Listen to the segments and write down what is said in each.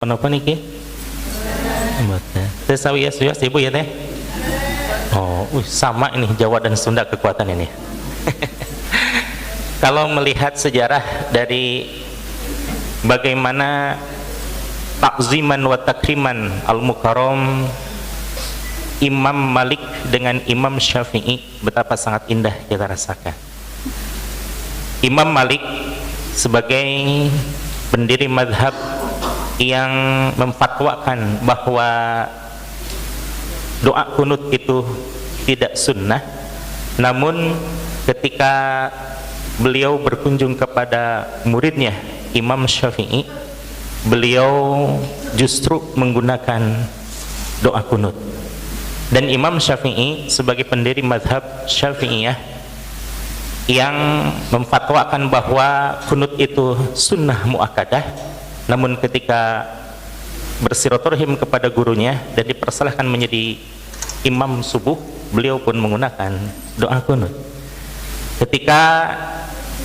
Kenapa niki? Teh sawi ya ibu ya teh. Oh, sama ini Jawa dan Sunda kekuatan ini. Kalau melihat sejarah dari bagaimana takziman wa takriman al-mukarram Imam Malik dengan Imam Syafi'i, betapa sangat indah kita rasakan. Imam Malik sebagai pendiri mazhab yang memfatwakan bahwa doa kunut itu tidak sunnah, namun ketika beliau berkunjung kepada muridnya Imam Syafi'i, beliau justru menggunakan doa kunut. Dan Imam Syafi'i sebagai pendiri mazhab Syafi'iyah yang memfatwakan bahwa kunut itu sunnah muakkadah, namun ketika bersilaturahim kepada gurunya dan dipersilahkan menjadi imam subuh, beliau pun menggunakan doa kunut. Ketika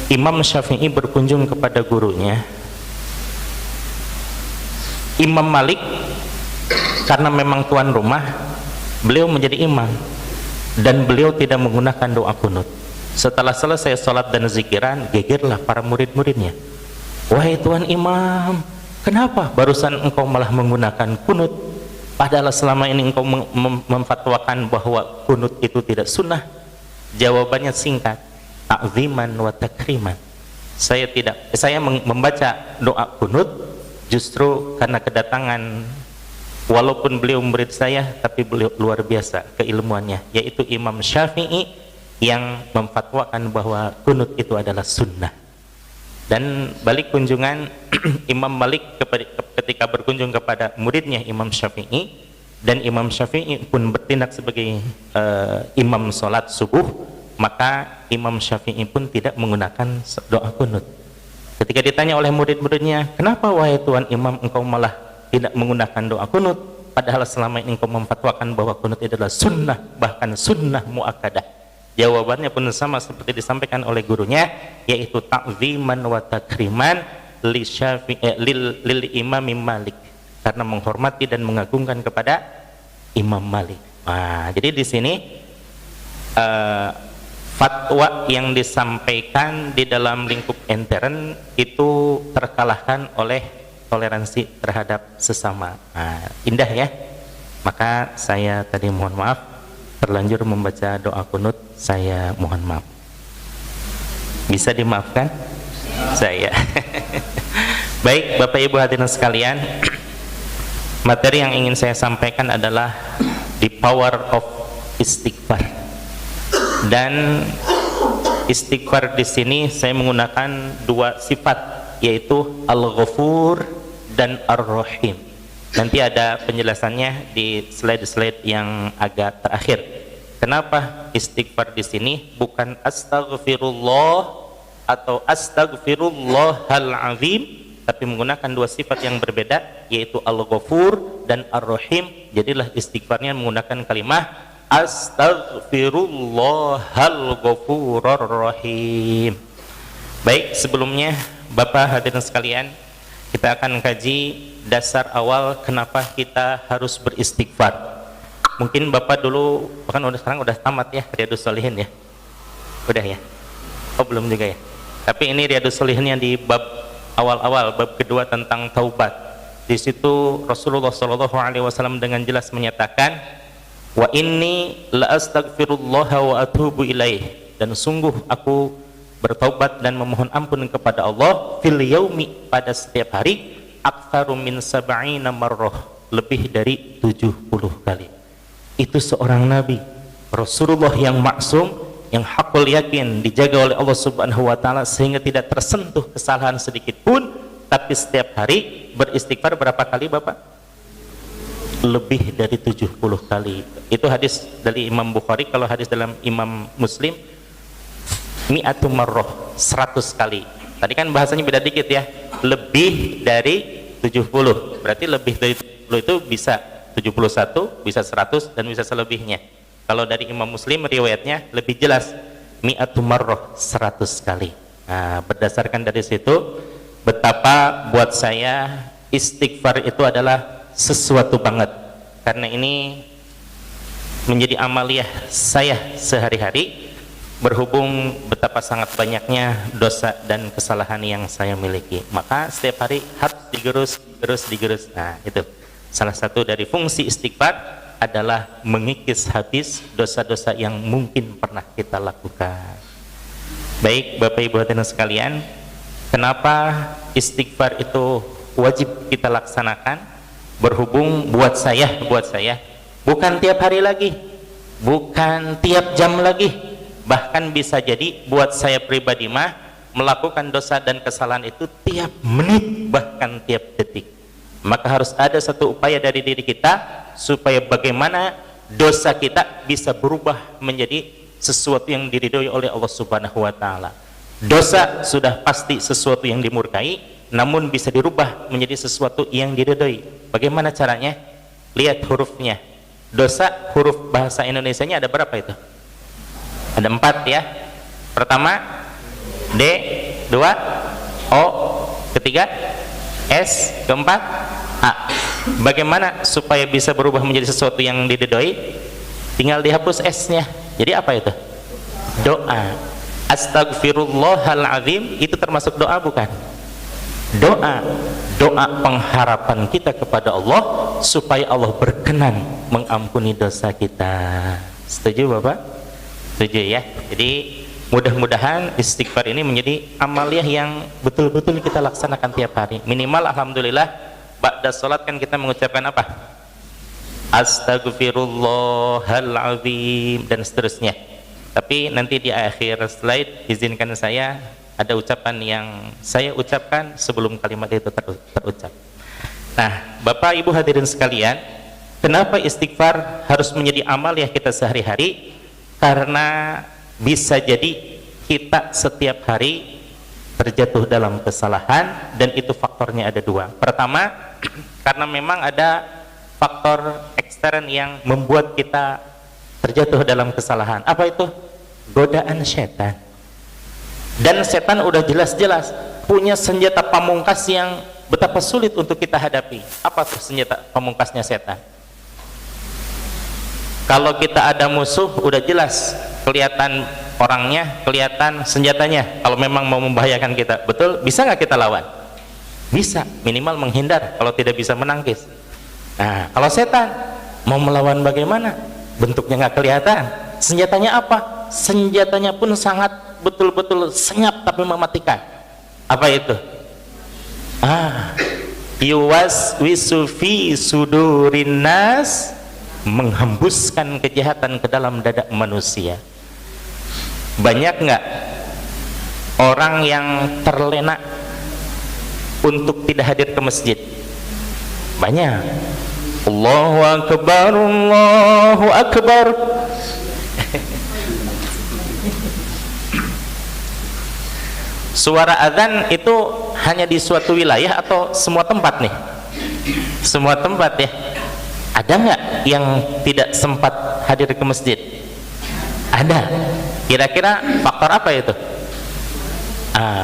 Imam Syafi'i berkunjung kepada gurunya Imam Malik, karena memang tuan rumah, beliau menjadi imam dan beliau tidak menggunakan doa kunut. Setelah selesai sholat dan zikiran, gegerlah para murid-muridnya. Wahai tuan imam, kenapa barusan engkau malah menggunakan kunut, padahal selama ini engkau memfatwakan bahwa kunut itu tidak sunnah? Jawabannya singkat, ta'ziman wa takriman. Saya membaca doa kunut justru karena kedatangan, walaupun beliau murid saya, tapi beliau luar biasa keilmuannya, yaitu Imam Syafi'i yang memfatwakan bahwa kunut itu adalah sunnah. Dan balik kunjungan Imam Malik ketika berkunjung kepada muridnya Imam Syafi'i, dan Imam Syafi'i pun bertindak sebagai imam sholat subuh, maka Imam Syafi'i pun tidak menggunakan doa kunut. Ketika ditanya oleh murid-muridnya, kenapa wahai tuan imam engkau malah tidak menggunakan doa kunut, padahal selama ini engkau memfatwakan bahwa kunut itu adalah sunnah, bahkan sunnah muakkadah? Jawabannya pun sama seperti disampaikan oleh gurunya, yaitu ta'ziman wa takriman lil Imam Malik, karena menghormati dan mengagungkan kepada Imam Malik. Nah, jadi di sini fatwa yang disampaikan di dalam lingkup intern itu terkalahkan oleh toleransi terhadap sesama. Nah, indah ya. Maka saya tadi mohon maaf terlanjur membaca doa kunut, saya mohon maaf. Bisa dimaafkan? Saya. Baik, Bapak Ibu hadirin sekalian, materi yang ingin saya sampaikan adalah the power of istighfar. Dan istighfar di sini saya menggunakan dua sifat, yaitu Al-Ghafur dan Ar-Rahim. Nanti ada penjelasannya di slide-slide yang agak terakhir. Kenapa istighfar di sini bukan astaghfirullah atau astaghfirullahal azim, tapi menggunakan dua sifat yang berbeda, yaitu Al-Ghafur dan Ar-Rahim. Jadilah istighfarnya menggunakan kalimah astaghfirullahal ghafurur rahim. Baik, sebelumnya Bapak hadirin sekalian, kita akan kaji dasar awal kenapa kita harus beristighfar. Mungkin Bapak dulu, bahkan sekarang udah tamat ya Riyadhus Shalihin ya? Udah ya? Oh belum juga ya? Tapi ini Riyadhus Shalihin yang di bab awal-awal, bab kedua tentang taubat. Di situ Rasulullah SAW dengan jelas menyatakan, wa inni la astaghfirullah wa atubu ilaih, dan sungguh aku bertaubat dan memohon ampun kepada Allah fil yaumi, pada setiap hari, aktsaru min sab'ina marrah, lebih dari 70 kali. Itu seorang nabi Rasulullah yang maksum, yang hakul yakin, dijaga oleh Allah Subhanahu wa taala sehingga tidak tersentuh kesalahan sedikit pun, tapi setiap hari beristighfar berapa kali Bapak? Lebih dari 70 kali. Itu hadis dari Imam Bukhari. Kalau hadis dalam Imam Muslim, mi'atu marrah, 100 kali. Tadi kan bahasanya beda dikit ya, lebih dari 70, berarti lebih dari 70 itu bisa 71, bisa 100, dan bisa selebihnya. Kalau dari Imam Muslim riwayatnya lebih jelas, mi'atu marrah, 100 kali. Nah, berdasarkan dari situ, betapa buat saya istighfar itu adalah sesuatu banget, karena ini menjadi amaliah saya sehari-hari, berhubung betapa sangat banyaknya dosa dan kesalahan yang saya miliki. Maka setiap hari harus digerus. Nah, itu salah satu dari fungsi istighfar adalah mengikis habis dosa-dosa yang mungkin pernah kita lakukan. Baik Bapak Ibu hadirin sekalian, kenapa istighfar itu wajib kita laksanakan? Berhubung buat saya bukan tiap hari lagi, bukan tiap jam lagi, bahkan bisa jadi buat saya pribadi mah melakukan dosa dan kesalahan itu tiap menit, bahkan tiap detik. Maka harus ada satu upaya dari diri kita supaya bagaimana dosa kita bisa berubah menjadi sesuatu yang diridhoi oleh Allah Subhanahu wa taala. Dosa sudah pasti sesuatu yang dimurkai, namun bisa dirubah menjadi sesuatu yang diridhoi. Bagaimana caranya? Lihat hurufnya. Dosa huruf bahasa Indonesianya ada berapa itu? Ada 4 ya. Pertama D, 2 O, ketiga S, keempat A. Bagaimana supaya bisa berubah menjadi sesuatu yang diridhoi? Tinggal dihapus S-nya. Jadi apa itu? Doa. Astagfirullahaladzim itu termasuk doa bukan? Doa pengharapan kita kepada Allah supaya Allah berkenan mengampuni dosa kita. Setuju Bapak? Setuju ya. Jadi mudah-mudahan istighfar ini menjadi amaliah yang betul-betul kita laksanakan tiap hari. Minimal alhamdulillah ba'da salat kan kita mengucapkan apa? Astagfirullahaladzim dan seterusnya. Tapi nanti di akhir slide izinkan saya ada ucapan yang saya ucapkan sebelum kalimat itu terucap. Nah, Bapak Ibu hadirin sekalian, kenapa istighfar harus menjadi amaliah kita sehari-hari? Karena bisa jadi kita setiap hari terjatuh dalam kesalahan, dan itu faktornya ada 2. Pertama, karena memang ada faktor ekstern yang membuat kita terjatuh dalam kesalahan. Apa itu? Godaan setan. Dan setan udah jelas-jelas punya senjata pamungkas yang betapa sulit untuk kita hadapi. Apa tuh senjata pamungkasnya setan? Kalau kita ada musuh udah jelas, kelihatan orangnya, kelihatan senjatanya. Kalau memang mau membahayakan kita, betul? Bisa nggak kita lawan? Bisa, minimal menghindar kalau tidak bisa menangkis. Nah, kalau setan mau melawan bagaimana? Bentuknya nggak kelihatan. Senjatanya apa? Senjatanya pun sangat betul-betul senyap tapi mematikan. Apa itu? Yuwaswisu fi sudurin nas, menghembuskan kejahatan ke dalam dada manusia. Banyak nggak orang yang terlena untuk tidak hadir ke masjid? Banyak. Allahu akbar, Allahu akbar. Suara azan itu hanya di suatu wilayah atau semua tempat nih? Semua tempat ya. Ada nggak yang tidak sempat hadir ke masjid? Ada. Kira-kira faktor apa itu?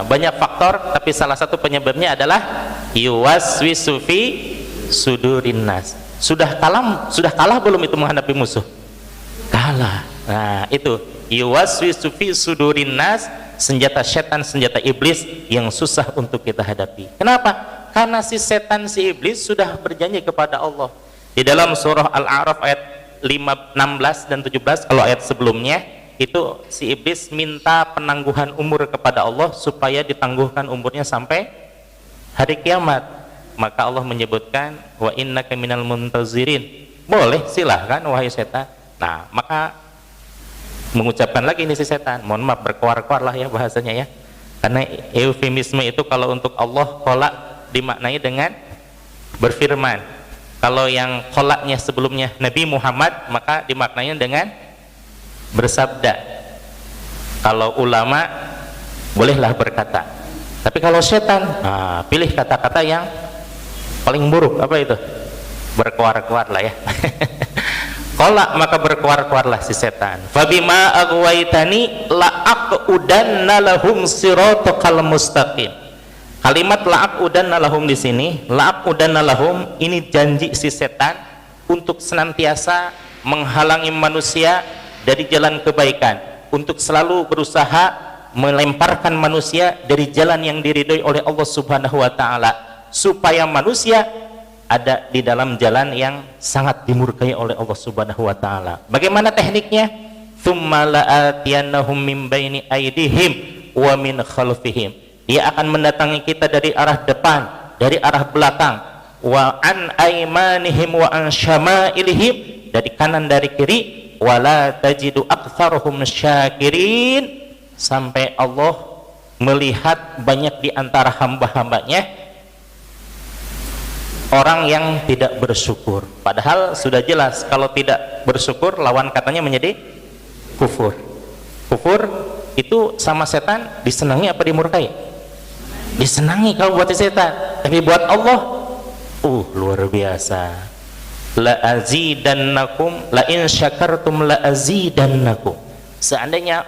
Banyak faktor, tapi salah satu penyebabnya adalah yuwaswisu fi sudurin nas. Sudah kalah belum itu menghadapi musuh? Kalah. Nah, itu yuwaswisu fi sudurin nas, senjata setan, senjata iblis yang susah untuk kita hadapi. Kenapa? Karena si setan, si iblis sudah berjanji kepada Allah. Di dalam surah Al-A'raf ayat 16 dan 17, kalau ayat sebelumnya itu si iblis minta penangguhan umur kepada Allah supaya ditangguhkan umurnya sampai hari kiamat. Maka Allah menyebutkan wa innaka minal muntazirin. Boleh, silahkan wahai setan. Nah, maka mengucapkan lagi ini si setan, mohon maaf berkoar-koar lah ya bahasanya ya, karena eufemisme itu kalau untuk Allah kolak dimaknai dengan berfirman. Kalau yang kolaknya sebelumnya Nabi Muhammad, maka dimaknainya dengan bersabda. Kalau ulama bolehlah berkata, tapi kalau setan pilih kata-kata yang paling buruk. Apa itu? Berkoar-koar lah ya. Kolak, maka berkoar-koarlah si setan. Fabima aghwaytani la aqudanna lahum siratal mustaqim. Kalimat la'aqudanna lahum di sini, la'aqudanna lahum ini janji si setan untuk senantiasa menghalangi manusia dari jalan kebaikan, untuk selalu berusaha melemparkan manusia dari jalan yang diridhoi oleh Allah Subhanahu wa taala, supaya manusia ada di dalam jalan yang sangat dimurkai oleh Allah Subhanahu wa taala. Bagaimana tekniknya? Tsumma la'atiyannahum min baini aydihim wa min khalfihim. Dia akan mendatangi kita dari arah depan, dari arah belakang, wa an aymanihim wa an syama'ilihim, dari kanan dari kiri, wala tajidu aktsaruhum syakirin, sampai Allah melihat banyak di antara hamba-hambanya orang yang tidak bersyukur. Padahal sudah jelas kalau tidak bersyukur lawan katanya menjadi kufur. Kufur itu sama setan disenangi apa dimurkai? Disenangi kalau buat setan, tapi buat Allah luar biasa. La azidannakum la in syakartum la azidannakum. Seandainya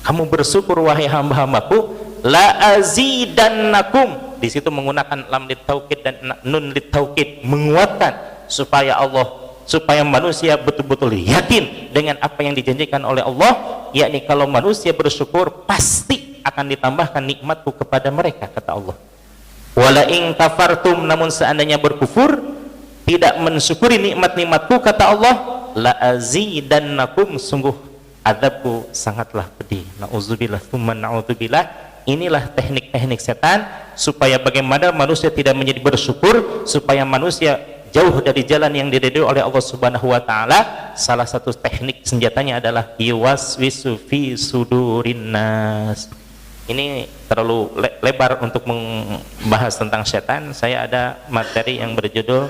kamu bersyukur wahai hamba-hambaku, la azidannakum. Di situ menggunakan lam litaukid dan nun litaukid, menguatkan supaya manusia betul-betul yakin dengan apa yang dijanjikan oleh Allah, yakni kalau manusia bersyukur pasti akan ditambahkan nikmatku kepada mereka, kata Allah. Wala in kafartum, namun seandainya berkufur, tidak mensyukuri nikmat-nikmatku, kata Allah, la azidannakum, sungguh azabku sangatlah pedih. Nauzubillah tsumma naudzubillah. Inilah teknik-teknik setan supaya bagaimana manusia tidak menjadi bersyukur, supaya manusia jauh dari jalan yang diridhoi oleh Allah Subhanahu wa taala. Salah satu teknik senjatanya adalah yuwaswisu fi sudurin nas. Ini terlalu lebar untuk membahas tentang setan. Saya ada materi yang berjudul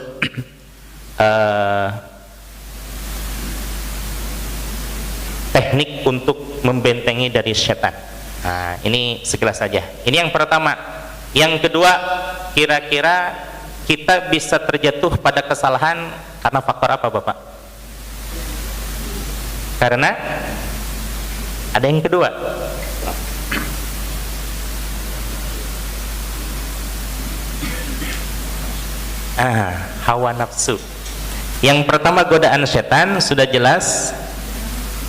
teknik untuk membentengi dari setan. Nah, ini sekilas saja. Ini yang pertama. Yang kedua, kira-kira kita bisa terjatuh pada kesalahan karena faktor apa, Bapak? Karena ada yang kedua. Hawa nafsu. Yang pertama godaan setan sudah jelas.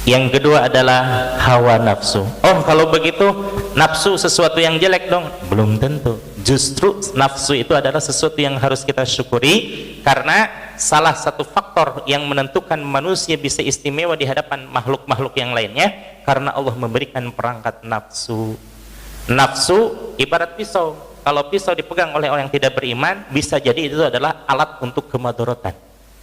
Yang kedua adalah hawa nafsu. Kalau begitu nafsu sesuatu yang jelek dong? Belum tentu. Justru nafsu itu adalah sesuatu yang harus kita syukuri, karena salah satu faktor yang menentukan manusia bisa istimewa di hadapan makhluk-makhluk yang lainnya, karena Allah memberikan perangkat nafsu. Nafsu ibarat pisau. Kalau pisau dipegang oleh orang yang tidak beriman, bisa jadi itu adalah alat untuk kemadharatan.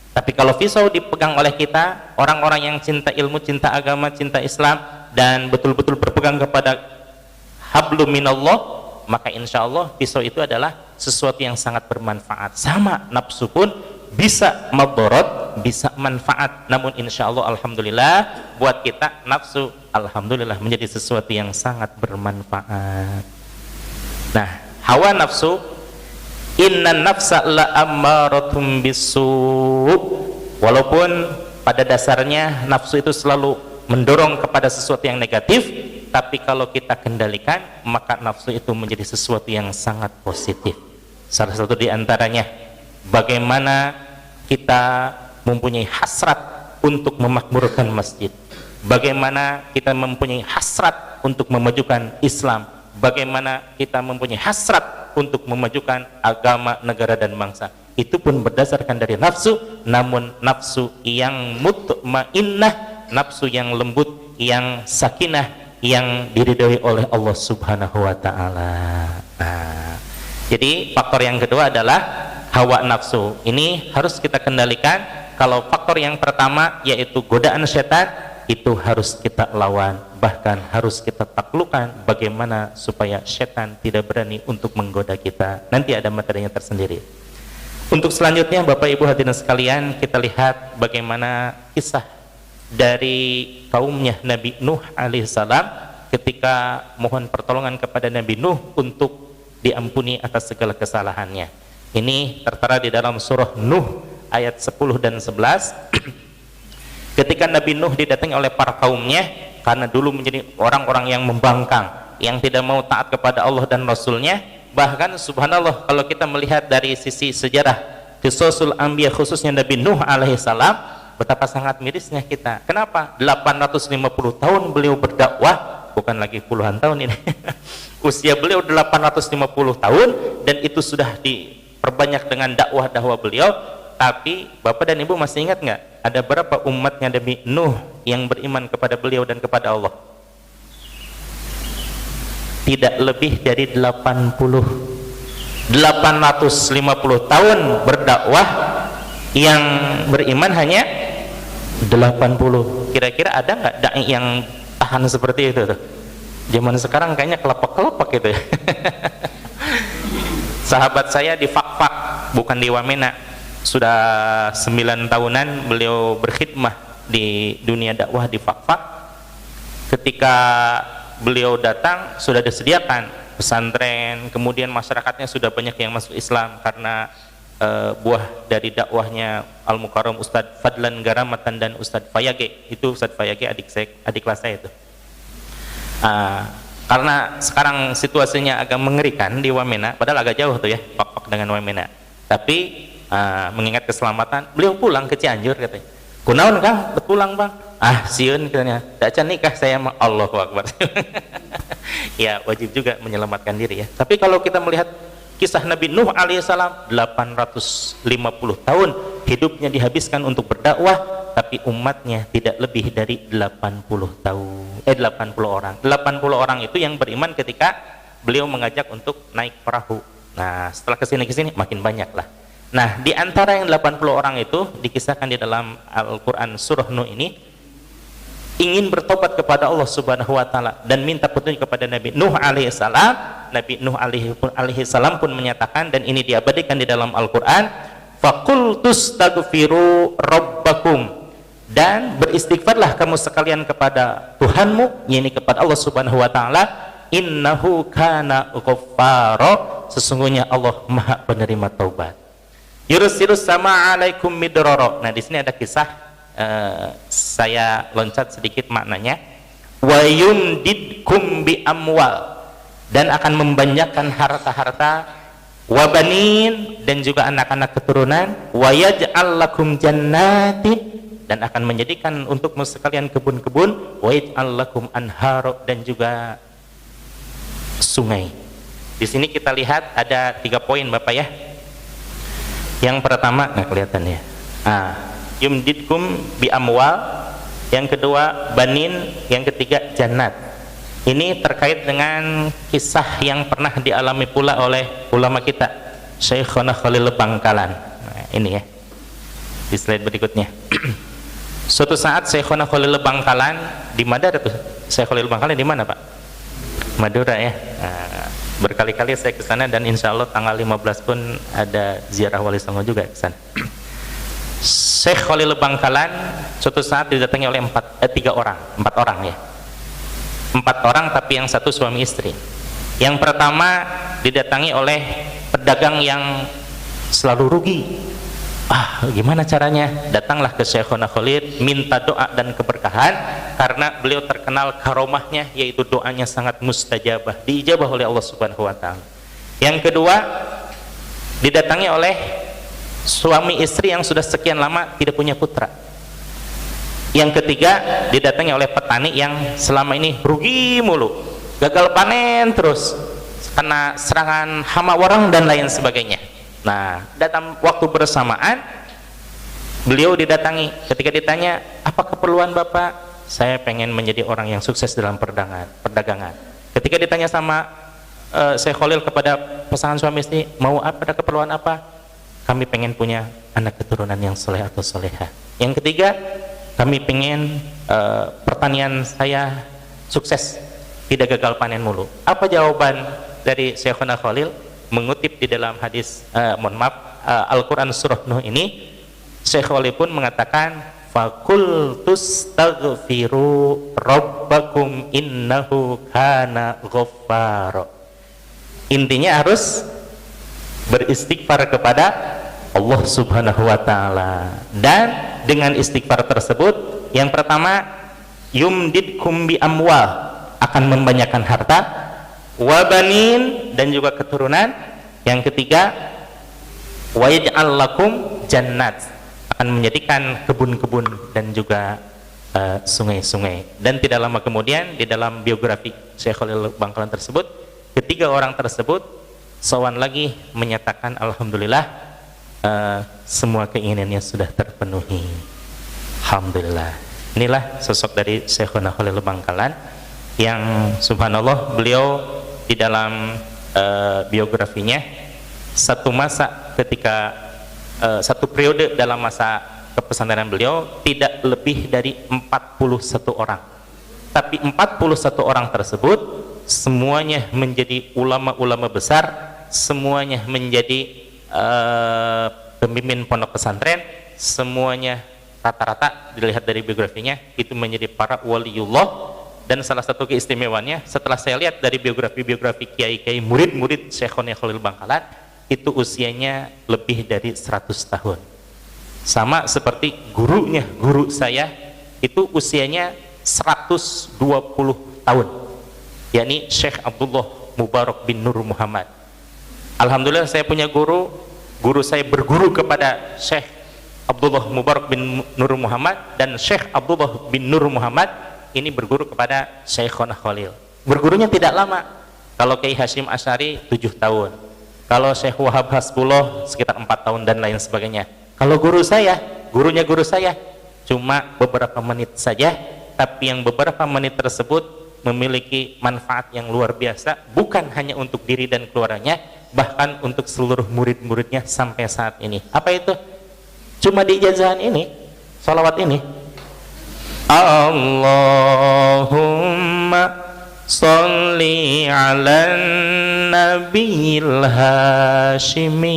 Tapi kalau pisau dipegang oleh kita, orang-orang yang cinta ilmu, cinta agama, cinta Islam, dan betul-betul berpegang kepada hablum minallah, maka insya Allah pisau itu adalah sesuatu yang sangat bermanfaat. Sama nafsu pun bisa madharat, bisa manfaat. Namun insya Allah, alhamdulillah, buat kita nafsu alhamdulillah menjadi sesuatu yang sangat bermanfaat. Nah, hawa nafsu, innan nafsa la ammaratum bisu. Walaupun pada dasarnya nafsu itu selalu mendorong kepada sesuatu yang negatif, tapi kalau kita kendalikan, maka nafsu itu menjadi sesuatu yang sangat positif. Salah satu di antaranya, bagaimana kita mempunyai hasrat untuk memakmurkan masjid, bagaimana kita mempunyai hasrat untuk memajukan Islam, bagaimana kita mempunyai hasrat untuk memajukan agama, negara, dan bangsa. Itu pun berdasarkan dari nafsu, namun nafsu yang mutmainnah, nafsu yang lembut, yang sakinah, yang diridhoi oleh Allah Subhanahu wa taala. Nah, jadi faktor yang kedua adalah hawa nafsu. Ini harus kita kendalikan. Kalau faktor yang pertama yaitu godaan setan, itu harus kita lawan, bahkan harus kita taklukkan bagaimana supaya setan tidak berani untuk menggoda kita. Nanti ada materinya tersendiri. Untuk selanjutnya, Bapak Ibu hadirin sekalian, kita lihat bagaimana kisah dari kaumnya Nabi Nuh alaihissalam ketika mohon pertolongan kepada Nabi Nuh untuk diampuni atas segala kesalahannya. Ini tertera di dalam surah Nuh ayat 10 dan 11. Ketika Nabi Nuh didatangi oleh para kaumnya, karena dulu menjadi orang-orang yang membangkang, yang tidak mau taat kepada Allah dan Rasulnya, bahkan subhanallah kalau kita melihat dari sisi sejarah Qisasul Anbiya khususnya Nabi Nuh alaihissalam, betapa sangat mirisnya kita. Kenapa? 850 tahun beliau berdakwah, bukan lagi puluhan tahun ini. Usia beliau 850 tahun dan itu sudah diperbanyak dengan dakwah beliau. Tapi Bapak dan Ibu masih ingat nggak ada berapa umatnya Nabi Nuh yang beriman kepada beliau dan kepada Allah? Tidak lebih dari 850 tahun berdakwah, yang beriman hanya 80. Kira-kira ada nggak dai yang tahan seperti itu tuh? Zaman sekarang kayaknya kelopak-kelopak gitu ya. Sahabat saya di Fakfak, bukan di Wamena, sudah 9 tahunan beliau berkhidmah di dunia dakwah di Fakfak. Ketika beliau datang sudah disediakan pesantren, kemudian masyarakatnya sudah banyak yang masuk Islam karena buah dari dakwahnya Al-Mukarram Ustadz Fadlan Garamatan dan Ustadz Fayage. Itu Ustadz Fayage adik kelas saya itu. Karena sekarang situasinya agak mengerikan di Wamena, padahal agak jauh tuh ya Fakfak dengan Wamena, tapi mengingat keselamatan beliau pulang ke Cianjur katanya. Kunaon Kang, pulang Bang? Sieun katanya. Dacan nikah saya sama Allahu Akbar. Ya wajib juga menyelamatkan diri ya. Tapi kalau kita melihat kisah Nabi Nuh alaihissalam, 850 tahun hidupnya dihabiskan untuk berdakwah, tapi umatnya tidak lebih dari 80 orang. 80 orang itu yang beriman ketika beliau mengajak untuk naik perahu. Nah setelah kesini makin banyak lah. Nah di antara yang 80 orang itu dikisahkan di dalam Al-Quran surah Nuh ini, ingin bertobat kepada Allah subhanahu wa ta'ala dan minta petunjuk kepada Nabi Nuh alaihissalam. Nabi Nuh alaihissalam pun menyatakan, dan ini diabadikan di dalam Al-Quran, faqultus taghfiru rabbakum, dan beristighfarlah kamu sekalian kepada Tuhanmu, yakni kepada Allah subhanahu wa ta'ala, innahu kana ghaffara, sesungguhnya Allah maha penerima taubat. Yursilus sama alaikum midrara. Nah di sini ada kisah, saya loncat sedikit maknanya. Wa yumdidkum bi amwal, dan akan membanyakan harta-harta, wa banin, dan juga anak-anak keturunan, wa yaj'al lakum jannatin, dan akan menjadikan untukmu sekalian kebun-kebun, wa yaj'al lakum anhar, dan juga sungai. Di sini kita lihat ada 3 poin Bapak ya. Yang pertama, nggak kelihatan ya, yumdidkum bi amwal, yang kedua banin, yang ketiga jannat. Ini terkait dengan kisah yang pernah dialami pula oleh ulama kita, Syekhona Khalil Bangkalan. Nah, ini ya di slide berikutnya. Suatu saat Syekhona Khalil Bangkalan di Madura tuh. Syekh Khalil Bangkalan di mana Pak? Madura ya. Berkali-kali saya ke sana dan insya Allah tanggal 15 pun ada ziarah Wali Songo juga ke sana. Syekh Khalil Bangkalan suatu saat didatangi oleh 4 orang ya. 4 orang tapi yang satu suami istri. Yang pertama didatangi oleh pedagang yang selalu rugi. Gimana caranya? Datanglah ke Syekhona Khalil, minta doa dan keberkahan, karena beliau terkenal karomahnya, yaitu doanya sangat mustajabah, diijabah oleh Allah subhanahu wa ta'ala. Yang kedua didatangi oleh suami istri yang sudah sekian lama tidak punya putra. Yang ketiga didatangi oleh petani yang selama ini rugi mulu, gagal panen terus karena serangan hama warang dan lain sebagainya. Nah datang waktu bersamaan beliau didatangi. Ketika ditanya, apa keperluan Bapak? Saya pengen menjadi orang yang sukses dalam perdagangan. Ketika ditanya sama Syekh Khalil kepada pasangan suami istri, mau apa, ada keperluan apa? Kami pengen punya anak keturunan yang soleh atau soleha. Yang ketiga, kami pengen pertanian saya sukses, tidak gagal panen mulu. Apa jawaban dari Syekhona Khalil? Mengutip di dalam hadis, Al-Quran surah Nuh ini, Syekh Khalil pun mengatakan, fakultus taghfiru rabbakum innahu kana ghaffara. Intinya harus beristighfar kepada Allah subhanahu wa ta'ala. Dan dengan istighfar tersebut, yang pertama, yumdidkum bi amwal, akan membanyakan harta, wa banin, dan juga keturunan. Yang ketiga, wa yaj'al lakum jannat, akan menjadikan kebun-kebun dan juga sungai-sungai. Dan tidak lama kemudian di dalam biografi Syekh Khalil Bangkalan tersebut, ketiga orang tersebut sowan lagi menyatakan alhamdulillah, semua keinginannya sudah terpenuhi. Alhamdulillah. Inilah sosok dari Syekhuna Khalil Bangkalan yang subhanallah beliau di dalam biografinya, satu masa ketika satu periode dalam masa kepesantrenan beliau tidak lebih dari 41 orang, tapi 41 orang tersebut semuanya menjadi ulama-ulama besar, semuanya menjadi pemimpin pondok pesantren, semuanya rata-rata dilihat dari biografinya itu menjadi para waliullah. Dan salah satu keistimewaannya, setelah saya lihat dari biografi kiai-kiai murid-murid Syekhuna Khalil Bangkalan, itu usianya lebih dari 100 tahun. Sama seperti gurunya, guru saya itu usianya 120 tahun, yakni Syekh Abdullah Mubarak bin Nur Muhammad. Alhamdulillah saya punya guru saya berguru kepada Syekh Abdullah Mubarak bin Nur Muhammad, dan Syekh Abdullah bin Nur Muhammad ini berguru kepada Syekhuna Khalil. Bergurunya tidak lama. Kalau Kiai Hashim Asy'ari 7 tahun, kalau Syekh Wahab Hasbullah sekitar 4 tahun dan lain sebagainya. Kalau guru saya, gurunya guru saya cuma beberapa menit saja, tapi yang beberapa menit tersebut memiliki manfaat yang luar biasa, bukan hanya untuk diri dan keluarganya, bahkan untuk seluruh murid-muridnya sampai saat ini. Apa itu? Cuma di ijazahan ini, salawat ini, Allahumma sholli ala nabiyil hashimi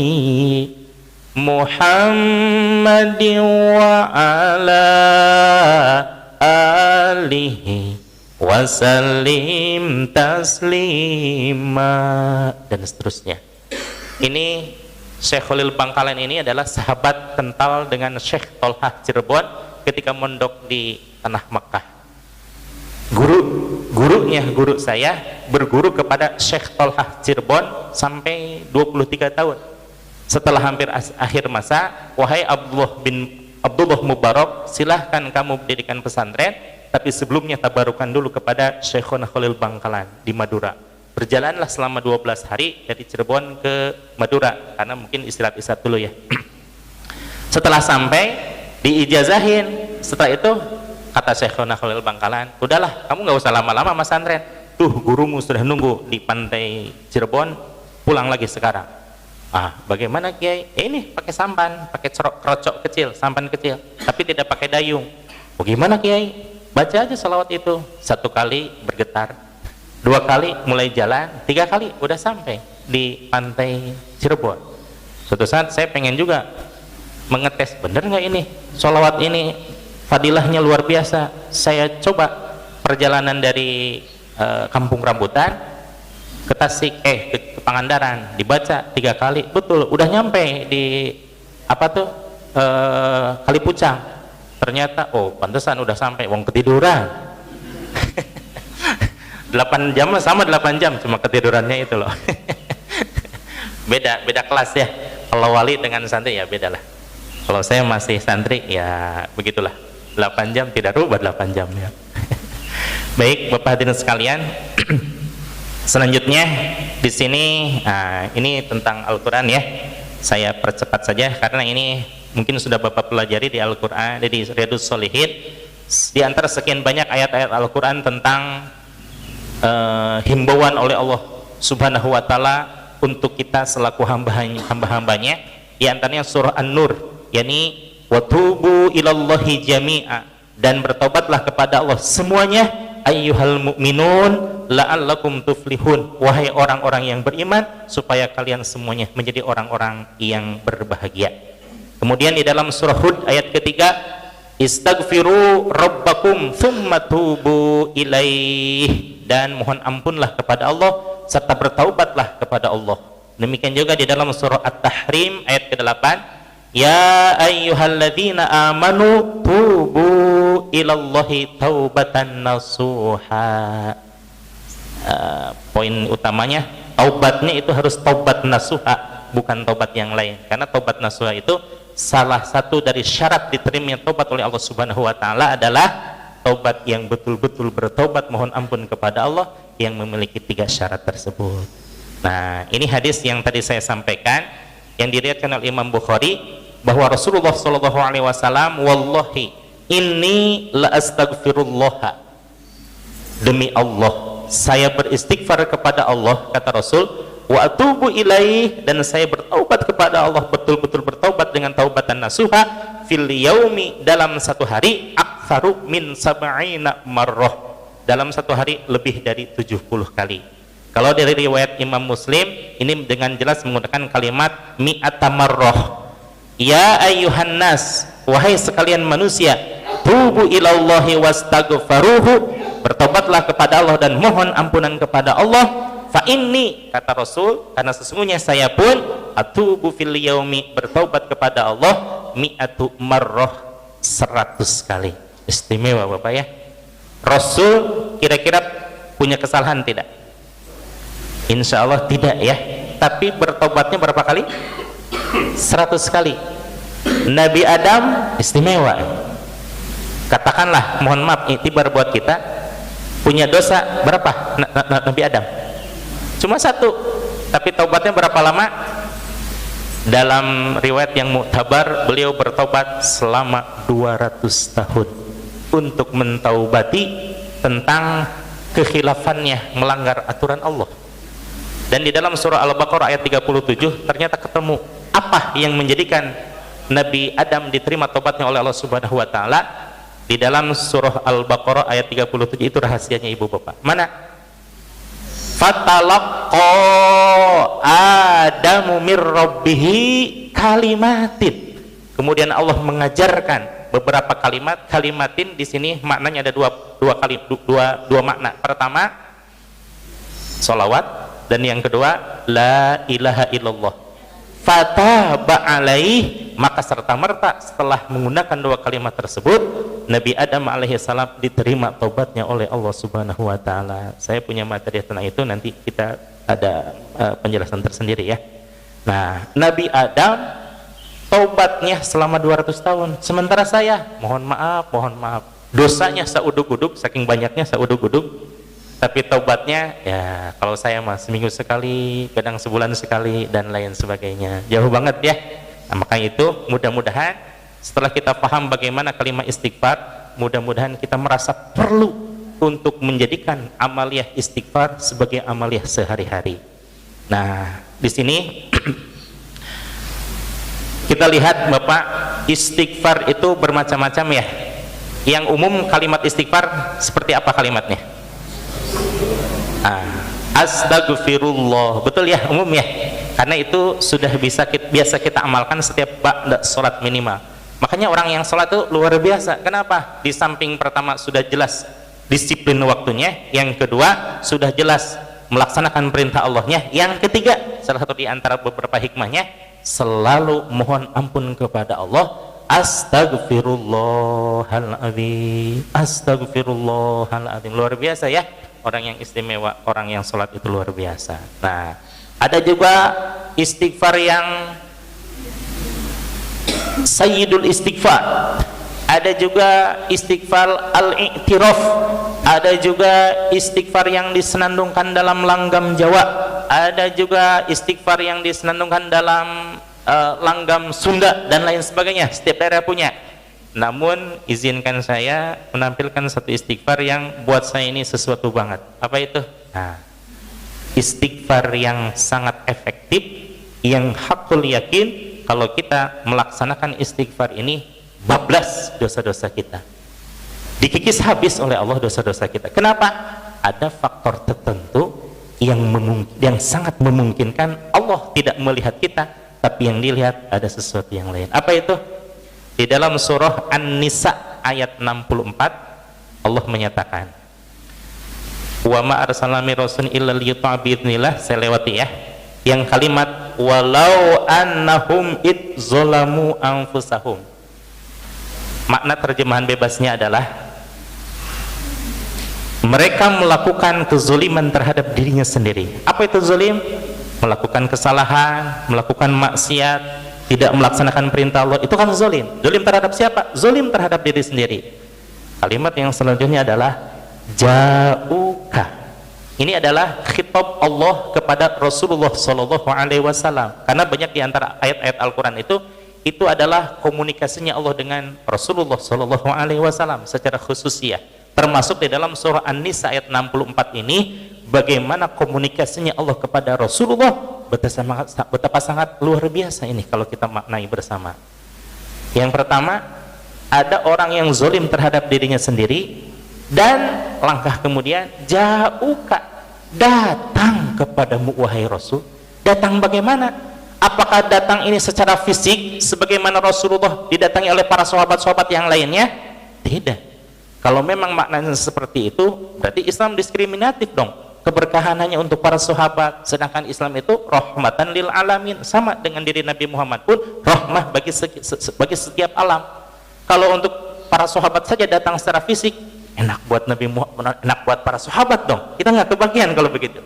Muhammadin wa ala alihi wa sallim taslima, dan seterusnya. Ini Syekh Khalil Bangkalan ini adalah sahabat kental dengan Syekh Tolhah Cirebon ketika mondok di tanah Makkah. Guru saya berguru kepada Syekh Tolhah Cirebon sampai 23 tahun. Setelah hampir akhir masa, wahai Abdullah Mubarak, silahkan kamu mendirikan pesantren, tapi sebelumnya tabarukan dulu kepada Syekhuna Khalil Bangkalan di Madura. Berjalanlah selama 12 hari dari Cirebon ke Madura, karena mungkin istirahat dulu ya. Setelah sampai, diijazahin. Setelah itu kata Syekhuna Khalil Bangkalan, udahlah kamu nggak usah lama-lama mas pesantren, tuh gurumu sudah nunggu di pantai Cirebon, pulang lagi sekarang. Bagaimana Kiai? Ini pakai sampan, pakai kerocok kecil, sampan kecil, tapi tidak pakai dayung. Bagaimana Kiai? Baca aja salawat itu. 1 kali bergetar, 2 kali mulai jalan, 3 kali udah sampai di pantai Cirebon. Suatu saat saya pengen juga mengetes, bener nggak ini salawat ini fadilahnya luar biasa. Saya coba perjalanan dari Kampung Rambutan ke Tasik, ke Pangandaran, dibaca 3 kali, betul udah nyampe di Kali Pucang. Ternyata pantesan udah sampai, wong ketiduran. 8 jam sama 8 jam, cuma ketidurannya itu loh. beda kelas ya. Kalau wali dengan santri ya beda lah. Kalau saya masih santri ya begitulah, 8 jam tidak rubah 8 jam ya. Baik Bapak hadirin sekalian, selanjutnya di sini ini tentang Al-Qur'an ya. Saya percepat saja karena ini mungkin sudah Bapak pelajari di Al-Qur'an, di Riyadhus Shalihin. Di antara sekian banyak ayat-ayat Al-Qur'an tentang himbauan oleh Allah Subhanahu wa taala untuk kita selaku hamba-hambanya, di antaranya surah An-Nur, yakni watubu ilallahi jami'a, dan bertobatlah kepada Allah semuanya, ayyuhal mu'minun la'allakum tuflihun, wahai orang-orang yang beriman supaya kalian semuanya menjadi orang-orang yang berbahagia. Kemudian di dalam surah Hud ayat ketiga, istaghfiru rabbakum thumma tubu ilaih, dan mohon ampunlah kepada Allah serta bertaubatlah kepada Allah. Demikian juga di dalam surah At-Tahrim ayat ke-8, ya ayyuhalladzina amanu tubu ilallahi taubatan nasuha. poin utamanya taubatnya itu harus taubat nasuha, bukan taubat yang lain, karena taubat nasuha itu salah satu dari syarat diterimanya taubat oleh Allah Subhanahu wa taala adalah taubat yang betul-betul bertaubat mohon ampun kepada Allah yang memiliki 3 syarat tersebut. Nah, ini hadis yang tadi saya sampaikan yang diriwayatkan oleh Imam Bukhari bahwa Rasulullah sallallahu alaihi wasallam, wallahi inni la astaghfirullah, demi Allah saya beristighfar kepada Allah, kata Rasul, wa atubu ilaih, dan saya bertaubat kepada Allah betul-betul bertaubat dengan taubatan nasuha, fil yaumi, dalam satu hari, aktsaru min sab'ina marrah, dalam satu hari lebih dari 70 kali. Kalau dari riwayat Imam Muslim ini dengan jelas menggunakan kalimat mi'ata marrah, ya ayyuhan nas, wahai sekalian manusia, tubu ilallahi wastaghfiruhu, bertobatlah kepada Allah dan mohon ampunan kepada Allah, fa inni, kata Rasul, karena sesungguhnya saya pun atubu fil yaumi, bertobat kepada Allah mi'atu marrah, 100 kali. Istimewa Bapak ya. Rasul kira-kira punya kesalahan tidak? Insya Allah tidak ya. Tapi bertobatnya berapa kali? 100 kali. Nabi Adam istimewa. Katakanlah, mohon maaf, itibar buat kita, punya dosa berapa Nabi Adam? Cuma 1, tapi taubatnya berapa lama? Dalam riwayat yang muktabar, beliau bertobat selama 200 tahun untuk mentaubati tentang kekhilafannya, melanggar aturan Allah. Dan di dalam surah Al-Baqarah ayat 37 ternyata ketemu apa yang menjadikan Nabi Adam diterima taubatnya oleh Allah Subhanahu wa taala. Di dalam surah Al-Baqarah ayat 37 itu rahasianya Ibu Bapak. Mana? Fatalaqqa Adamu mir rabbihi kalimatin. Kemudian Allah mengajarkan beberapa kalimat. Kalimatin di sini maknanya ada dua makna. Pertama, sholawat, dan yang kedua la ilaha illallah. Fataba alaih, maka serta-merta setelah menggunakan 2 kalimat tersebut, Nabi Adam alaihissalam diterima taubatnya oleh Allah Subhanahu wa taala. Saya punya materi tentang itu, nanti kita ada penjelasan tersendiri ya. Nah, Nabi Adam taubatnya selama 200 tahun, sementara saya mohon maaf, dosanya sauduk-uduk, saking banyaknya sauduk-uduk. Tapi taubatnya ya kalau saya mah seminggu sekali, kadang sebulan sekali, dan lain sebagainya. Jauh banget ya. Nah, maka itu mudah-mudahan setelah kita paham bagaimana kalimat istighfar, mudah-mudahan kita merasa perlu untuk menjadikan amaliyah istighfar sebagai amaliyah sehari-hari. Nah, di sini kita lihat Bapak, istighfar itu bermacam-macam ya. Yang umum kalimat istighfar seperti apa kalimatnya? Astagfirullah, betul ya, umum ya, karena itu sudah biasa kita amalkan setiap ba'da sholat minimal. Makanya orang yang sholat itu luar biasa. Kenapa? Di samping pertama sudah jelas disiplin waktunya, yang kedua sudah jelas melaksanakan perintah Allahnya, yang ketiga salah satu di antara beberapa hikmahnya selalu mohon ampun kepada Allah. Astagfirullahaladzim, astagfirullahaladzim. Luar biasa ya, orang yang istimewa, orang yang sholat itu luar biasa. Nah, ada juga istighfar yang sayyidul istighfar, ada juga istighfar al-i'tiraf, ada juga istighfar yang disenandungkan dalam langgam Jawa, ada juga istighfar yang disenandungkan dalam langgam Sunda, dan lain sebagainya. Setiap daerah punya. Namun izinkan saya menampilkan satu istighfar yang buat saya ini sesuatu banget. Apa itu? Nah, istighfar yang sangat efektif, yang hakul yakin kalau kita melaksanakan istighfar ini bablas dosa-dosa kita, dikikis habis oleh Allah dosa-dosa kita. Kenapa? Ada faktor tertentu yang sangat memungkinkan Allah tidak melihat kita, tapi yang dilihat ada sesuatu yang lain. Apa itu? Di dalam surah An-Nisa ayat 64 Allah menyatakan, wa ma arsalna min rasulin illa liyuta'a biidznillah. Saya lewati ya, yang kalimat walau annahum idzalamu anfusahum. Makna terjemahan bebasnya adalah Mereka melakukan kezuliman terhadap dirinya sendiri. Apa itu zulim? Melakukan kesalahan, melakukan maksiat, tidak melaksanakan perintah Allah, itu kan zulim. Zulim terhadap siapa? Zulim terhadap diri sendiri. Kalimat yang selanjutnya adalah ja'uka. Ini adalah khitab Allah kepada Rasulullah sallallahu alaihi wasallam. Karena banyak di antara ayat-ayat Al-Qur'an itu adalah komunikasinya Allah dengan Rasulullah sallallahu alaihi wasallam secara khususiyah. Termasuk di dalam surah An-Nisa ayat 64 ini, bagaimana komunikasinya Allah kepada Rasulullah, betapa sangat luar biasa ini kalau kita maknai bersama. Yang pertama, ada orang yang zalim terhadap dirinya sendiri, dan langkah kemudian ja'uka, datang kepadamu wahai Rasul. Datang bagaimana? Apakah datang ini secara fisik sebagaimana Rasulullah didatangi oleh para sahabat-sahabat yang lainnya? Tidak. Kalau memang maknanya seperti itu, berarti Islam diskriminatif dong. Keberkahan hanya untuk para sahabat, sedangkan Islam itu rahmatan lil alamin. Sama dengan diri Nabi Muhammad pun rahmah bagi setiap alam. Kalau untuk para sahabat saja datang secara fisik, enak buat Nabi Muhammad, enak buat para sahabat dong. Kita nggak kebagian kalau begitu.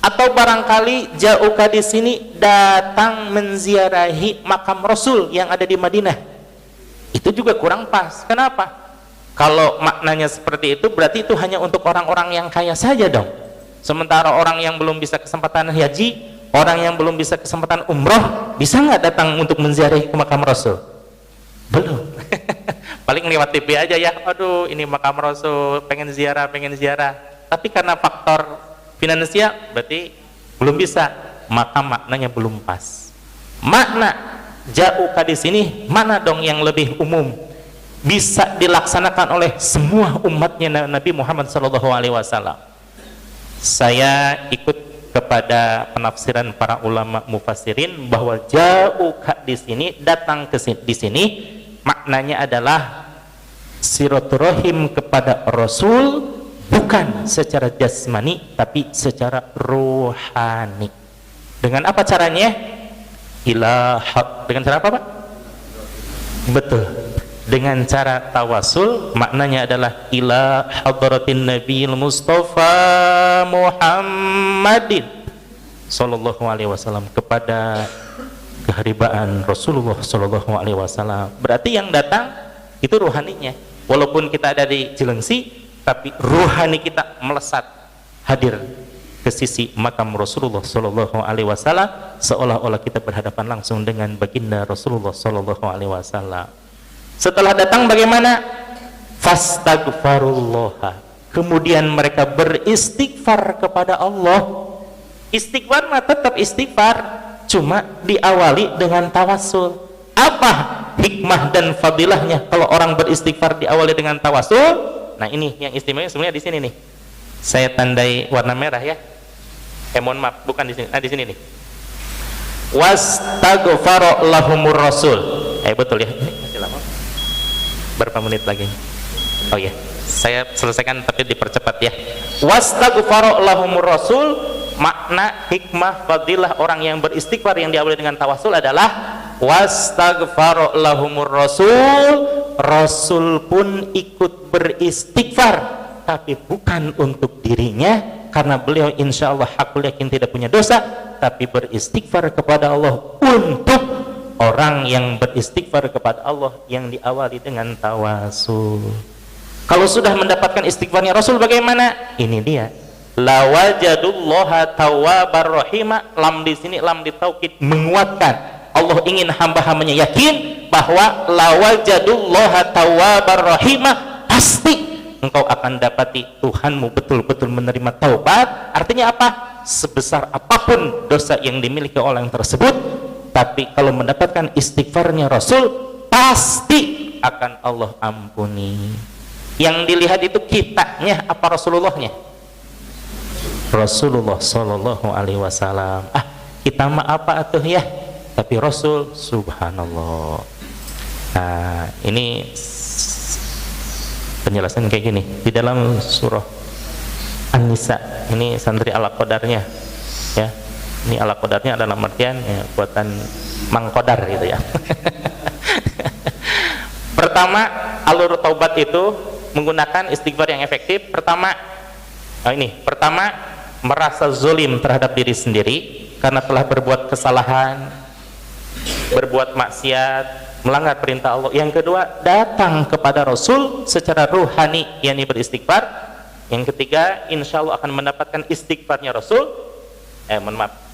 Atau barangkali ja'uka di sini datang menziarahi makam Rasul yang ada di Madinah. Itu juga kurang pas. Kenapa? Kalau maknanya seperti itu, berarti itu hanya untuk orang-orang yang kaya saja dong. Sementara orang yang belum bisa kesempatan haji, orang yang belum bisa kesempatan umroh, bisa nggak datang untuk menziarahi ke makam Rasul? Belum. Paling lewat TV aja ya, aduh ini makam Rasul, pengen ziarah. Tapi karena faktor finansial, berarti belum bisa, maka maknanya belum pas. Makna ja'uka di sini mana dong yang lebih umum, bisa dilaksanakan oleh semua umatnya Nabi Muhammad SAW. Saya ikut kepada penafsiran para ulama mufassirin bahwa ja'uka di sini, datang di sini, maknanya adalah silaturahim kepada Rasul, bukan secara jasmani tapi secara rohani. Dengan apa caranya? Dengan cara apa, Pak? Betul. Dengan cara tawasul, maknanya adalah ila hadratin Nabiil Mustafa Muhammadin sallallahu alaihi wasallam, kepada keharibaan Rasulullah sallallahu alaihi wasallam. Berarti yang datang itu rohaninya. Walaupun kita ada di Cilengsi, tapi rohani kita melesat hadir ke sisi makam Rasulullah sallallahu alaihi wasallam, seolah-olah kita berhadapan langsung dengan baginda Rasulullah sallallahu alaihi wasallam. Setelah datang bagaimana? Fastaghfirullah. Kemudian mereka beristighfar kepada Allah. Istighfar mah tetap istighfar, cuma diawali dengan tawasul. Apa hikmah dan fadilahnya kalau orang beristighfar diawali dengan tawasul? Nah, ini yang istimewa sebenarnya di sini nih. Saya tandai warna merah ya. Mohon maaf, bukan di sini. Di sini nih. Wastaghfara lahumur rasul. Betul ya. Ini masih lama. Berapa menit lagi? Oh ya, saya selesaikan tapi dipercepat ya. Wastaghfara lahumur rasul, makna hikmah fadilah orang yang beristighfar yang diawali dengan tawasul adalah wastaghfara lahumur rasul, Rasul pun ikut beristighfar, tapi bukan untuk dirinya, karena beliau insya Allah hakul yakin tidak punya dosa, tapi beristighfar kepada Allah untuk orang yang beristighfar kepada Allah yang diawali dengan tawasul. Kalau sudah mendapatkan istighfarnya Rasul bagaimana? Ini dia. La wajadullaha tawwabar rahima. Lam di sini lam di taukid, menguatkan. Allah ingin hamba-hambanya yakin bahwa la wajadullaha tawwabar rahima, pasti engkau akan dapati Tuhanmu betul-betul menerima taubat. Artinya apa? Sebesar apapun dosa yang dimiliki orang tersebut, tapi kalau mendapatkan istighfarnya Rasul, pasti akan Allah ampuni. Yang dilihat itu kitanya apa Rasulullahnya? Rasulullah sallallahu alaihi wasallam. Kita mah apa atuh ya? Tapi Rasul, subhanallah. Nah, ini penjelasan kayak gini di dalam surah An-Nisa. Ini santri ala qadarnya ya. Ini ala qadarnya adalah artian ya, buatan Mang Qadar gitu ya. Pertama, alur taubat itu menggunakan istighfar yang efektif. Pertama, Ini pertama, merasa zulim terhadap diri sendiri karena telah berbuat kesalahan, berbuat maksiat, melanggar perintah Allah. Yang kedua, datang kepada Rasul secara ruhani, yakni beristighfar. Yang ketiga, insya Allah akan mendapatkan istighfarnya Rasul.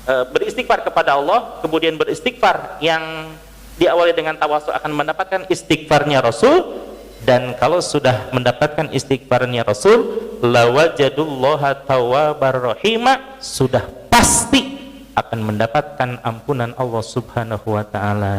Beristighfar kepada Allah, kemudian beristighfar yang diawali dengan tawasul akan mendapatkan istighfarnya Rasul. Dan kalau sudah mendapatkan istighfarnya Rasul, lawajadullaha tawwabar rahima, sudah pasti akan mendapatkan ampunan Allah Subhanahu wa taala.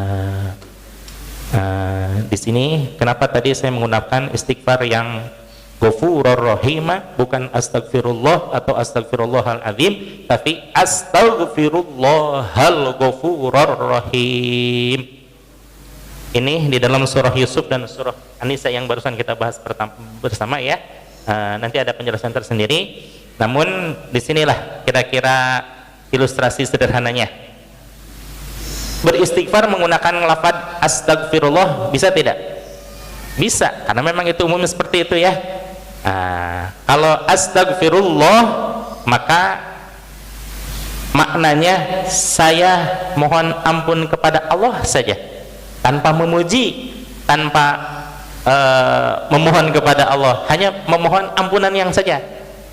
Di sini kenapa tadi saya menggunakan istighfar yang Ghafurur Rahima, bukan astagfirullah atau astagfirullahal azim, tapi astagfirullahal ghafurur rahim. Ini di dalam surah Yusuf dan surah An-Nisa yang barusan kita bahas bersama ya. Nanti ada penjelasan tersendiri. Namun disinilah kira-kira ilustrasi sederhananya. Beristighfar menggunakan lafaz astagfirullah bisa tidak? Bisa, karena memang itu umumnya seperti itu ya. Kalau astagfirullah maka maknanya saya mohon ampun kepada Allah saja, tanpa memuji, tanpa memohon kepada Allah, hanya memohon ampunan yang saja.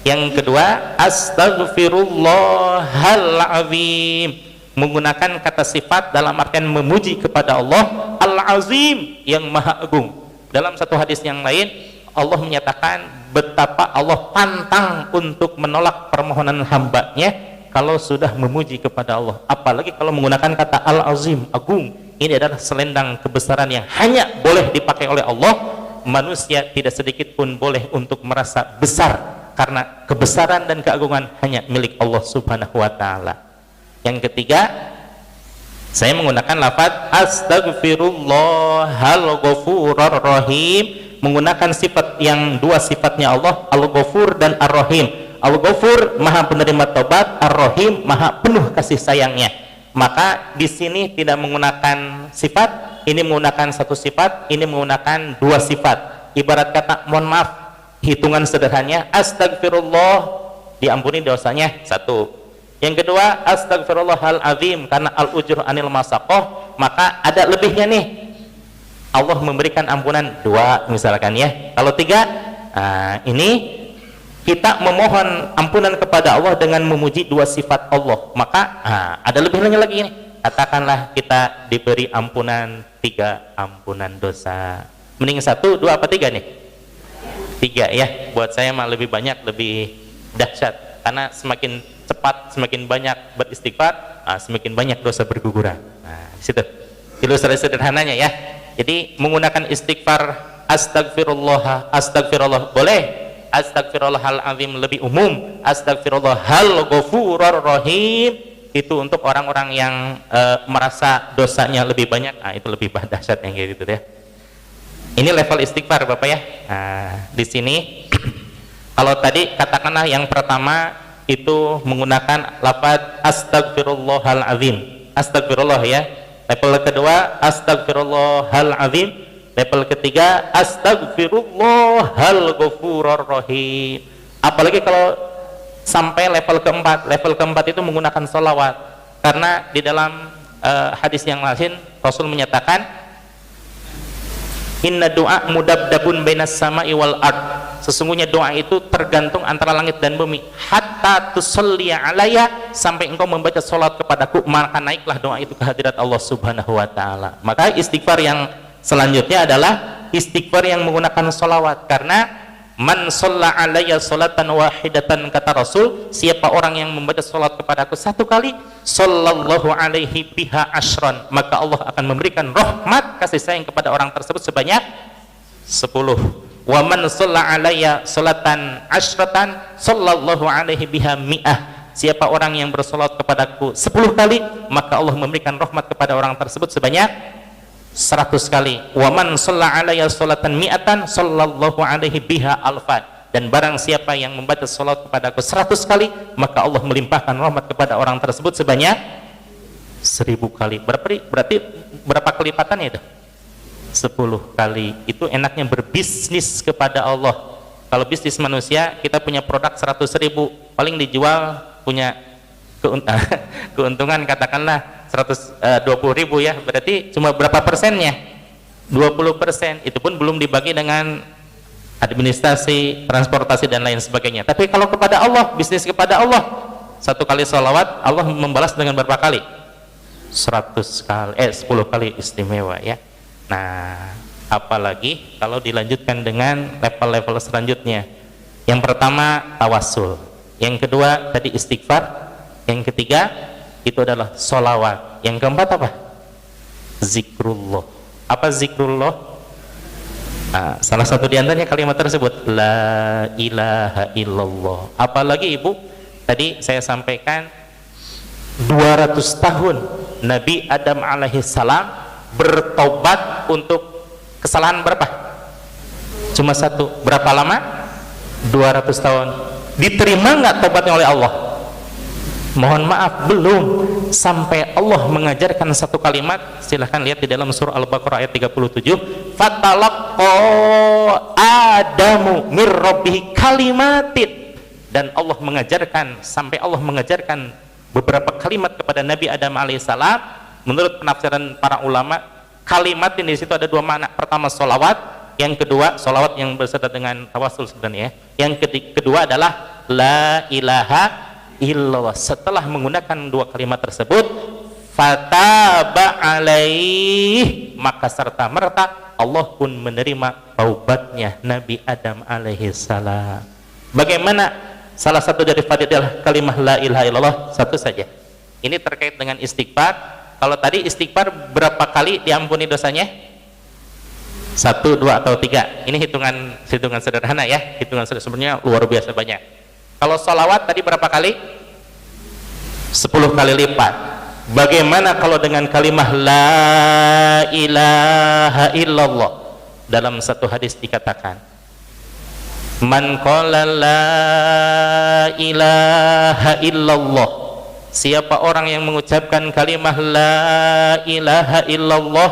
Yang kedua, astagfirullahal azim, menggunakan kata sifat dalam artian memuji kepada Allah al-azim, yang maha agung. Dalam satu hadis yang lain Allah menyatakan betapa Allah pantang untuk menolak permohonan hambanya kalau sudah memuji kepada Allah, apalagi kalau menggunakan kata al-azim, agung. Ini adalah selendang kebesaran yang hanya boleh dipakai oleh Allah. Manusia tidak sedikit pun boleh untuk merasa besar, karena kebesaran dan keagungan hanya milik Allah Subhanahu wa taala. Yang ketiga, saya menggunakan lafaz astagfirullahal ghafurur rahim, menggunakan sifat yang dua sifatnya Allah, al-ghafur dan ar-rahim. Al-ghafur maha penerima taubat, ar-rahim maha penuh kasih sayangnya. Maka di sini tidak menggunakan sifat, ini menggunakan satu sifat, ini menggunakan dua sifat. Ibarat kata, mohon maaf, hitungan sederhananya, astagfirullah, diampuni dosanya, satu. Yang kedua, astagfirullahal azim, karena al-ujur anil masaqoh, maka ada lebihnya nih, Allah memberikan ampunan, dua misalkan ya. Kalau tiga, ini kita memohon ampunan kepada Allah dengan memuji dua sifat Allah, maka ada lebihnya lagi ini. Katakanlah kita diberi ampunan 3 ampunan dosa. Mending 1, 2 apa 3 nih? 3 ya. Buat saya mah lebih banyak, lebih dahsyat, karena semakin cepat, semakin banyak beristighfar, semakin banyak dosa berguguran. Di situ ilustrasi sederhananya ya. Jadi menggunakan istighfar astagfirullah, astagfirullah boleh, astagfirullahal azim lebih umum, astagfirullahal ghafurur rahim itu untuk orang-orang yang merasa dosanya lebih banyak. Itu lebih dahsyat yang kayak gitu ya. Ini level istighfar Bapak ya. Di sini kalau tadi katakanlah yang pertama itu menggunakan lafaz astagfirullahal azim, astagfirullah ya. Level kedua astagfirullahal azim. Level ketiga astagfirullahal ghafurur rahim. Apalagi kalau sampai level keempat itu menggunakan sholawat, karena di dalam hadis yang lain Rasul menyatakan inna du'a mudabdabun bainas sama'i wal ard, sesungguhnya doa itu tergantung antara langit dan bumi, hatta tusalli alayya, sampai engkau membaca salat kepadaku maka naiklah doa itu ke hadirat Allah Subhanahu wa taala. Maka istighfar yang selanjutnya adalah istighfar yang menggunakan sholawat, karena man shalla alayya sholatan wahidatan, kata Rasul, siapa orang yang membaca sholat kepadaku 1 kali, sallallahu alaihi biha ashran, maka Allah akan memberikan rahmat kasih sayang kepada orang tersebut sebanyak 10. Wa man shalla alayya sholatan ashratan sallallahu alaihi biha mi'ah, siapa orang yang bersolat kepadaku 10 kali, maka Allah memberikan rahmat kepada orang tersebut sebanyak 100 kali. Wa man shalla alayya sholatan mi'atan sallallahu alaihi biha alfan, dan barang siapa yang membaca salat kepadaku 100 kali, maka Allah melimpahkan rahmat kepada orang tersebut sebanyak 1000 kali. Berarti berapa kelipatannya itu? 10 kali. Itu enaknya berbisnis kepada Allah. Kalau bisnis manusia, kita punya produk 100.000, paling dijual punya keuntungan katakanlah 120.000 ya, berarti cuma berapa persennya? 20%. Itu pun belum dibagi dengan administrasi, transportasi dan lain sebagainya. Tapi kalau kepada Allah, bisnis kepada Allah, 1 kali sholawat Allah membalas dengan berapa kali? 10 kali istimewa ya. Nah, apalagi kalau dilanjutkan dengan level-level selanjutnya. Yang pertama tawassul, yang kedua tadi istighfar, yang ketiga itu adalah sholawat, yang keempat apa? Zikrullah. Apa zikrullah? Nah, salah satu di antaranya kalimat tersebut, la ilaha illallah. Apalagi ibu, tadi saya sampaikan 200 tahun Nabi Adam alaihissalam bertobat untuk kesalahan berapa? Cuma satu. Berapa lama? 200 tahun. Diterima nggak tobatnya oleh Allah? Mohon maaf, belum. Sampai Allah mengajarkan satu kalimat, silahkan lihat di dalam surah Al-Baqarah ayat 37, fatalaqqa Adamu mir rabbihi kalimatin, dan Allah mengajarkan, sampai Allah mengajarkan beberapa kalimat kepada Nabi Adam alaihissalam. Menurut penafsiran para ulama, kalimat ini di situ ada 2 makna. Pertama sholawat, yang kedua sholawat yang berserta dengan tawassul sebenarnya. Yang kedua adalah la ilaha illallah. Setelah menggunakan 2 kalimat tersebut, fataba alaih, maka serta merta Allah pun menerima taubatnya Nabi Adam alaihissalam. Bagaimana salah satu dari fadilah kalimat la ilaha illallah? Satu saja. Ini terkait dengan istighfar. Kalau tadi istighfar berapa kali diampuni dosanya? 1, 2 atau 3. Ini hitungan sederhana ya. Hitungan sebenarnya luar biasa banyak. Kalau sholawat tadi berapa kali? 10 kali lipat. Bagaimana kalau dengan kalimat la ilaha illallah? Dalam satu hadis dikatakan, man qala la ilaha illallah, siapa orang yang mengucapkan kalimah la ilaha illallah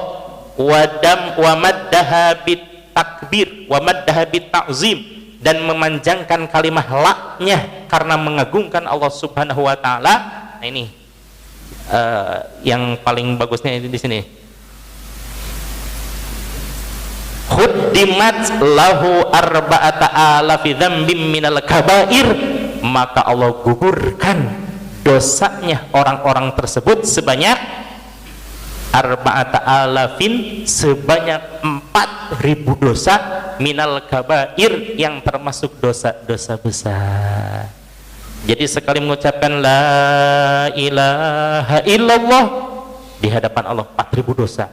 wa maddaha bit takbir wa maddaha bit ta'zim, dan memanjangkan kalimah la-nya karena mengagungkan Allah Subhanahu wa taala. Nah, ini yang paling bagusnya di sini. Khuddimat lahu arba'ata alafi dzambim minal kabair, maka Allah gugurkan dosanya orang-orang tersebut sebanyak arba'ata alafin, sebanyak 4.000 dosa, minal kabair, yang termasuk dosa-dosa besar. Jadi sekali mengucapkan la ilaha illallah, di hadapan Allah 4.000 dosa.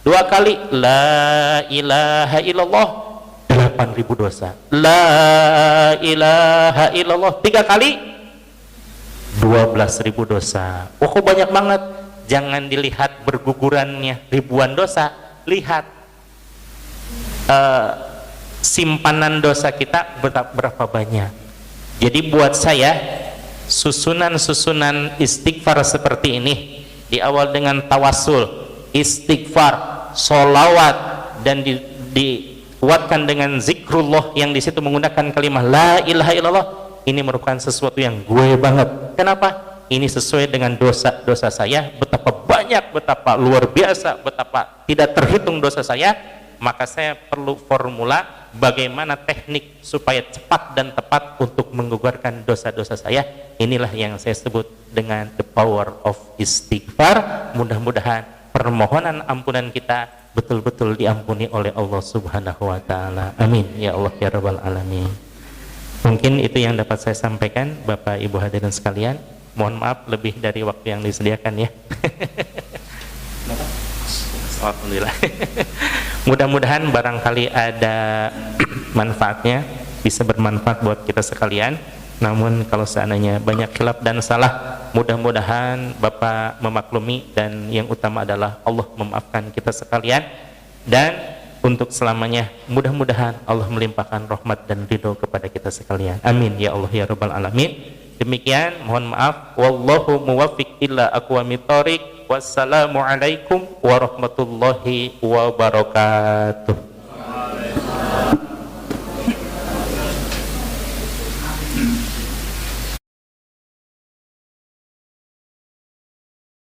2 kali la ilaha illallah, 8.000 dosa. La ilaha illallah 3 kali, 12.000 dosa. Oh, kok banyak banget. Jangan dilihat bergugurannya ribuan dosa, lihat simpanan dosa kita berapa banyak. Jadi buat saya, susunan-susunan istighfar seperti ini, di awal dengan tawassul, istighfar, sholawat, dan dikuatkan dengan zikrullah yang di situ menggunakan kalimat la ilaha illallah, ini merupakan sesuatu yang gue banget. Kenapa? Ini sesuai dengan dosa-dosa saya, betapa banyak, betapa luar biasa, betapa tidak terhitung dosa saya. Maka saya perlu formula bagaimana teknik supaya cepat dan tepat untuk menggugurkan dosa-dosa saya. Inilah yang saya sebut dengan the power of istighfar. Mudah-mudahan permohonan ampunan kita betul-betul diampuni oleh Allah Subhanahu wa taala. Amin ya Allah ya rabbal alamin. Mungkin itu yang dapat saya sampaikan, Bapak Ibu hadirin sekalian. Mohon maaf lebih dari waktu yang disediakan ya. Alhamdulillah. Mudah-mudahan barangkali ada manfaatnya, bisa bermanfaat buat kita sekalian. Namun kalau seandainya banyak khilaf dan salah, mudah-mudahan Bapak memaklumi, dan yang utama adalah Allah memaafkan kita sekalian. Dan untuk selamanya, mudah-mudahan Allah melimpahkan rahmat dan ridho kepada kita sekalian. Amin ya Allah ya rabbal alamin. Demikian, mohon maaf. Wallahu muwaffiq ila aqwamit thoriq. Wassalamualaikum warahmatullahi wabarakatuh.